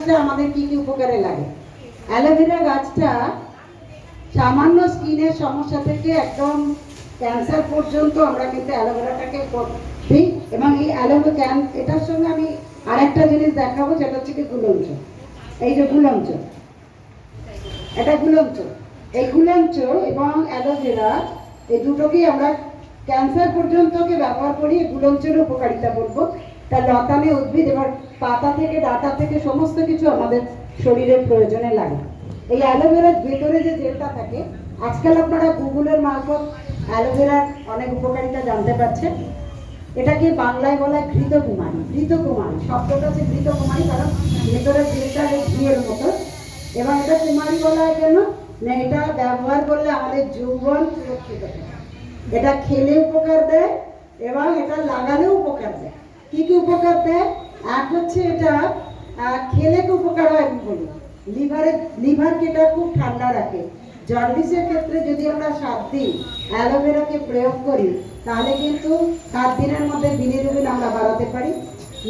আমাদের কি কি উপকারে লাগে। অ্যালোভেরা গাছটা সামান্য স্কিনের সমস্যা থেকে একদম ক্যান্সার পর্যন্ত আমরা কিন্তু অ্যালোভেরাটাকে দিই। এবং এই এটার সঙ্গে আমি আরেকটা জিনিস দেখাবো, সেটা হচ্ছে কি গুলঞ্চ। এই যে গুলঞ্চ, এটা গুলঞ্চ, এই গুলঞ্চ এবং অ্যালোভেরা এই দুটোকেই আমরা ক্যান্সার পর্যন্তকে ব্যবহার করি। গুলঞ্চের উপকারিতা বলবো। তার লতানে উদ্ভিদ এবার পাতা থেকে ডাটা থেকে সমস্ত কিছু আমাদের শরীরের প্রয়োজনে লাগে। এই অ্যালোভেরার ভেতরে যে জেলটা থাকে, আজকাল আপনারা গুগলের মারফত অ্যালোভেরার অনেক উপকারিতা জানতে পারছেন। এটাকে বাংলায় বলা হয় ঘৃতকুমারী। ঘৃতকুমারী শব্দটা হচ্ছে ঘৃতকুমারী, কারণ ভেতরের জেলটা ঘিয়ের মতো। এবং এটা কুমারী বলা হয় কেন না, এটা ব্যবহার করলে আমাদের যৌবন সুরক্ষিত থাকে। এটা খেলে উপকার দেয় এবং এটা লাগালেও উপকার দেয়। কি কি উপকার দেয়? এক হচ্ছে এটা খেলে কি উপকার হয় আমি বলি। লিভারকে এটা খুব ঠান্ডা রাখে। জন্ডিসের ক্ষেত্রে যদি আমরা 7 দিন অ্যালোভেরাকে প্রয়োগ করি, তাহলে কিন্তু 7 দিনের মধ্যে বিলিরুবিন আমরা বাড়াতে পারি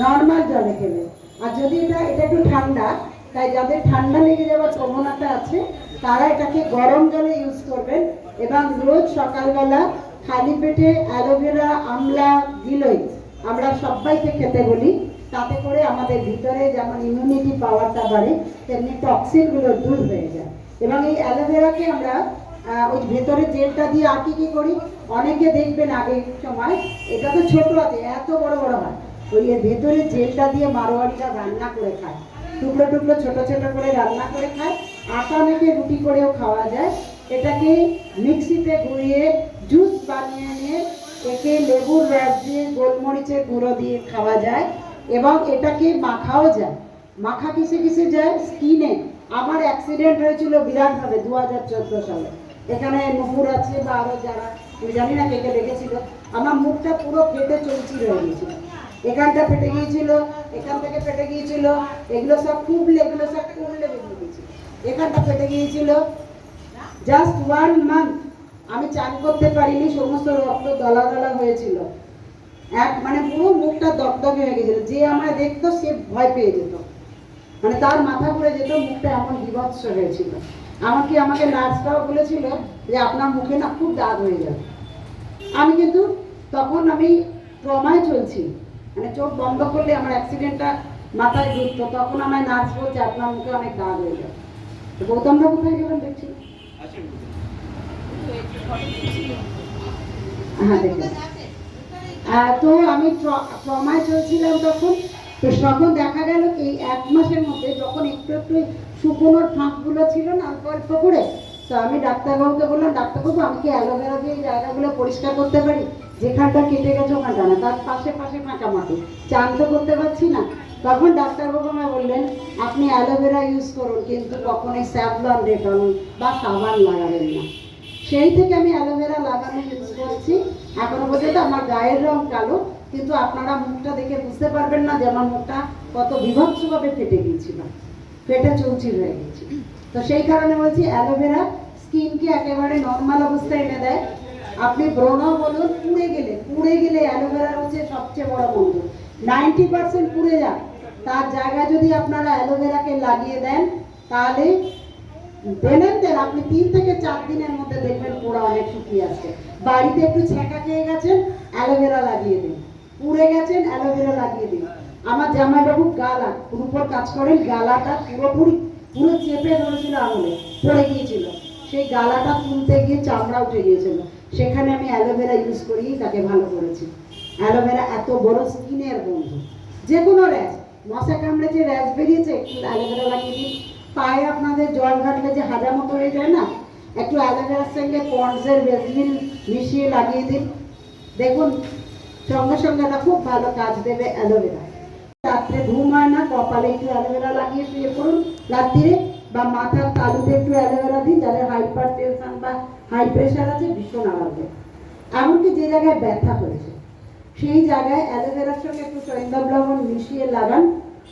নর্মাল জলে খেলে। আর যদি এটা একটু ঠান্ডা, তাই যাদের ঠান্ডা লেগে যাওয়ার প্রবণতা আছে তারা এটাকে গরম জলে ইউজ করবেন। এবং রোজ সকালবেলা খালি পেটে অ্যালোভেরা, আমলা, গিলোই আমরা সবাইকে খেতে বলি। তাতে করে আমাদের ভিতরে যেমন ইমিউনিটি পাওয়ারটা বাড়ে, তেমনি টক্সিনগুলো দূর হয়ে যায়। এবং এই অ্যালোভেরাকে আমরা ওই ভেতরে জেলটা দিয়ে আর কি করি, অনেকে দেখবেন আগের সময়, এটা তো ছোট আছে, এত বড় বড় হয়, ওই ভেতরে জেলটা দিয়ে মারোয়ারিটা রান্না করে খায়, টুকরো টুকরো ছোট ছোট করে রান্না করে খায়। আটা মেখে রুটি করেও খাওয়া যায়। এটাকে মিক্সিতে গুঁড়িয়ে জুস বানিয়ে নিয়ে একে লেবুর রস দিয়ে গোলমরিচের গুঁড়ো দিয়ে খাওয়া যায়। এবং এটাকে মাখাও যায়। মাখা কিসে কিসে যায়? স্কিনে। আমার অ্যাক্সিডেন্ট হয়েছিল বিরাটভাবে 2014 সালে। এখানে নুপুর আছে বা আরও যারা, আমি জানি না কে কে দেখেছিল, আমার মুখটা পুরো ফেটে চলচির হয়ে গিয়েছিল। এখানটা ফেটে গিয়েছিল, এখান থেকে ফেটে গিয়েছিল, এগুলো সব বেরিয়ে গিয়েছিল। এখানটা ফেটে গিয়েছিল। জাস্ট 1 মান্থ আমি চান করতে পারিনি, সমস্ত রক্ত দলা দলা হয়েছিল। মানে পুরো মুখটা দগদগে হয়ে গেছিল। যে আমায় দেখতো সে ভয় পেয়ে যেত, মানে তার মাথা ঘুরে যেত, মুখটা এমন বিভৎস হয়েছিল। আমাকে নার্সটাও বলেছিল যে আপনার মুখে না খুব দাগ হয়ে যাবে। আমি কিন্তু তখন আমি ট্রমায় চলছি, মানে চোখ বন্ধ করলে আমার অ্যাক্সিডেন্টটা মাথায় ঢুকতো। তখন আমার নার্স বলছে আপনার মুখে অনেক দাগ হয়ে যাবে। গৌতমদা কোথায় গেলেন দেখছি? হ্যাঁ দেখেন। তো আমি ট্রমায় চলছিলাম তখন। তো তখন দেখা গেল কি 1 মাসের মধ্যে যখন একটু একটু শুকনোর ফাঁকগুলো ছিল না অল্প অল্প করে, তো আমি ডাক্তারবাবুকে বললাম, ডাক্তারবাবু আমি কি অ্যালোভেরা দিয়ে এই জায়গাগুলো পরিষ্কার করতে পারি? যেখানটা কেটে গেছে ওখানটা না, তার পাশে পাশে ফাঁকা মাটি, চান তো করতে পারছি না। তখন ডাক্তারবাবু আমায় বললেন আপনি অ্যালোভেরা ইউজ করুন, কিন্তু কখনোই স্যাভলন, ডেটল বা সাবান লাগাবেন না। সেই থেকে আমি অ্যালোভেরা লাগানো ইউজ করছি। এখনো পর্যন্ত আমার গায়ের রং কালো, কিন্তু আপনারা মুখটা দেখে বুঝতে পারবেন না যে আমার মুখটা কত বিভৎসভাবে ফেটে গিয়েছিল, ফেটে চৌচির হয়ে গেছে। তো সেই কারণে বলছি অ্যালোভেরা স্কিনকে একেবারে নর্মাল অবস্থায় এনে দেয়। আপনি ব্রণ বলুন, পুড়ে গেলে অ্যালোভেরা হচ্ছে সবচেয়ে বড় বন্ধু। 90% পুড়ে যায়, তার জায়গায় যদি আপনারা অ্যালোভেরাকে লাগিয়ে দেন, তাহলে দেন আপনি 3 থেকে 4 দিনের মধ্যে দেখবেন পোড়া অনেক শুকিয়ে আসছে। বাড়িতে একটু ছ্যাঁকা খেয়ে গেছেন, অ্যালোভেরা লাগিয়ে দিন। পুড়ে গেছেন, অ্যালোভেরা লাগিয়ে দিন। আমার জামাইবাবু গালা উপর কাজ করেন, গালাটা পুরো চেপে ধরেছিল, আঙুলে পড়ে গিয়েছিল। সেই গালাটা তুলতে গিয়ে চামড়া উঠে গিয়েছিল। সেখানে আমি অ্যালোভেরা ইউজ করিয়ে তাকে ভালো করেছি। অ্যালোভেরা এত বড় স্কিনের বন্ধু। যে কোনো র্যাশ, মশা কামড়েছে, র্যাশ বেরিয়েছে, একটু অ্যালোভেরা লাগিয়ে দিন। পায়ে আপনাদের জল ঘাটলে যে হাজা মতো হয়ে যায় না, একটু অ্যালোভেরার সঙ্গে পন্ডসের ভেসলিন মিশিয়ে লাগিয়ে দিন, দেখুন সঙ্গে সঙ্গে এটা খুব ভালো কাজ দেবে অ্যালোভেরা। রাত্রে ঘুম হয় না, কপালে একটু অ্যালোভেরা লাগিয়ে শুয়ে পড়ুন রাত্রিরে, বা মাথার তালুতে একটু অ্যালোভেরা দিন। যাদের হাইপার টেনশন বা হাই প্রেশার আছে, ভীষণ আরাম দেয়। এমনকি যে জায়গায় ব্যথা হয়েছে সেই জায়গায় অ্যালোভেরার সঙ্গে একটু সৈন্দব লবণ মিশিয়ে লাগান,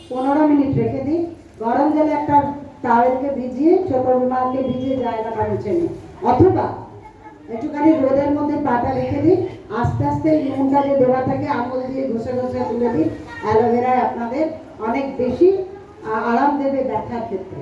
15 মিনিট রেখে দিন। গরম জলে একটা টাওয়েলকে ভিজিয়ে, ছোট রুমালকে ভিজিয়ে জায়গাটা মুছে নিন, অথবা একটুখানি রোদের মধ্যে পাটা রেখে দিন। আস্তে আস্তে নুনটা যে দেওয়া থাকে আঙুল দিয়ে ঘষে ঘষে তুলে দিন। অ্যালোভেরায় আপনাদের অনেক বেশি আরাম দেবে ব্যথার ক্ষেত্রে।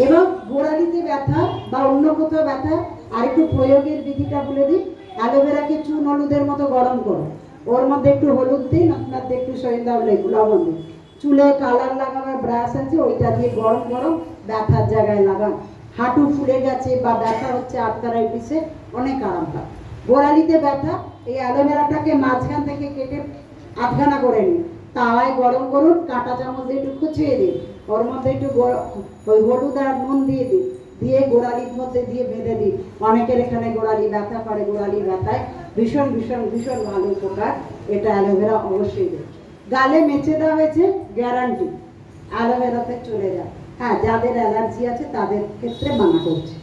এবং গোড়ালিতে ব্যথা বা অন্য কোথাও ব্যথা আরেকটু প্রয়োগের বিধিটা বলে দিই। অ্যালোভেরাকে চুন হলুদের মতো গরম করো, ওর মধ্যে একটু হলুদ দিন, আপনার একটু সরিষা লবণ দিন, চুলে কালার লাগাবার ব্রাশ আছে ওইটা দিয়ে গরম গরম ব্যথার জায়গায় লাগান। হাঁটু ফুলে গেছে বা ব্যথা হচ্ছে আর্থারাইটিসে অনেক আরাম পায়। গোড়ালিতে ব্যথা, এই অ্যালোভেরাটাকে মাঝখান থেকে কেটে আধখানা করে নিন, তাওয়ায় গরম করুন, কাঁটা চামচ দিয়ে একটু খুঁচিয়ে দিন, ওর মধ্যে একটু ওই হলুদ আর নুন দিয়ে দিন, দিয়ে গোড়ালির মধ্যে দিয়ে বেঁধে দিন। অনেকের এখানে গোড়ালি ব্যথা করে, গোড়ালি ব্যথায় ভীষণ ভীষণ ভীষণ ভালো উপকার, এটা অ্যালোভেরা অবশ্যই দেয়। গালে মেচে দেওয়া হয়েছে, গ্যারান্টি অ্যালোভেরাতে চলে যায়। হ্যাঁ, যাদের অ্যালার্জি আছে তাদের ক্ষেত্রে মানা করছে।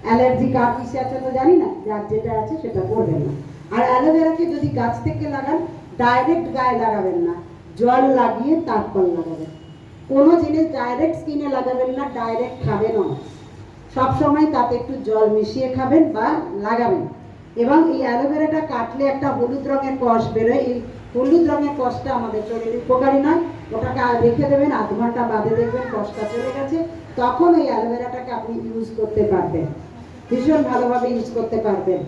অ্যালার্জি কার কিসে আছে তো জানি না, যার যেটা আছে সেটা করবেন না। আর অ্যালোভেরাকে যদি গাছ থেকে লাগান, ডাইরেক্ট গায়ে লাগাবেন না, জল লাগিয়ে তারপর লাগাবেন। কোনো জিনিস ডাইরেক্ট স্কিনে লাগাবেন না, ডাইরেক্ট খাবেনও না, সবসময় তাতে একটু জল মিশিয়ে খাবেন বা লাগাবেন। এবং এই অ্যালোভেরাটা কাটলে একটা হলুদ রঙের কষ বেরোয়, এই হলুদ রঙের কষটা আমাদের শরীরে উপকারী নয়, ওটাকে রেখে দেবেন, আধ ঘন্টা বাদে দেখবেন কষটা চলে গেছে, তখন ওই অ্যালোভেরাটাকে আপনি ইউজ করতে পারবেন, ভীষণ ভালোভাবে ইউজ করতে পারবেন।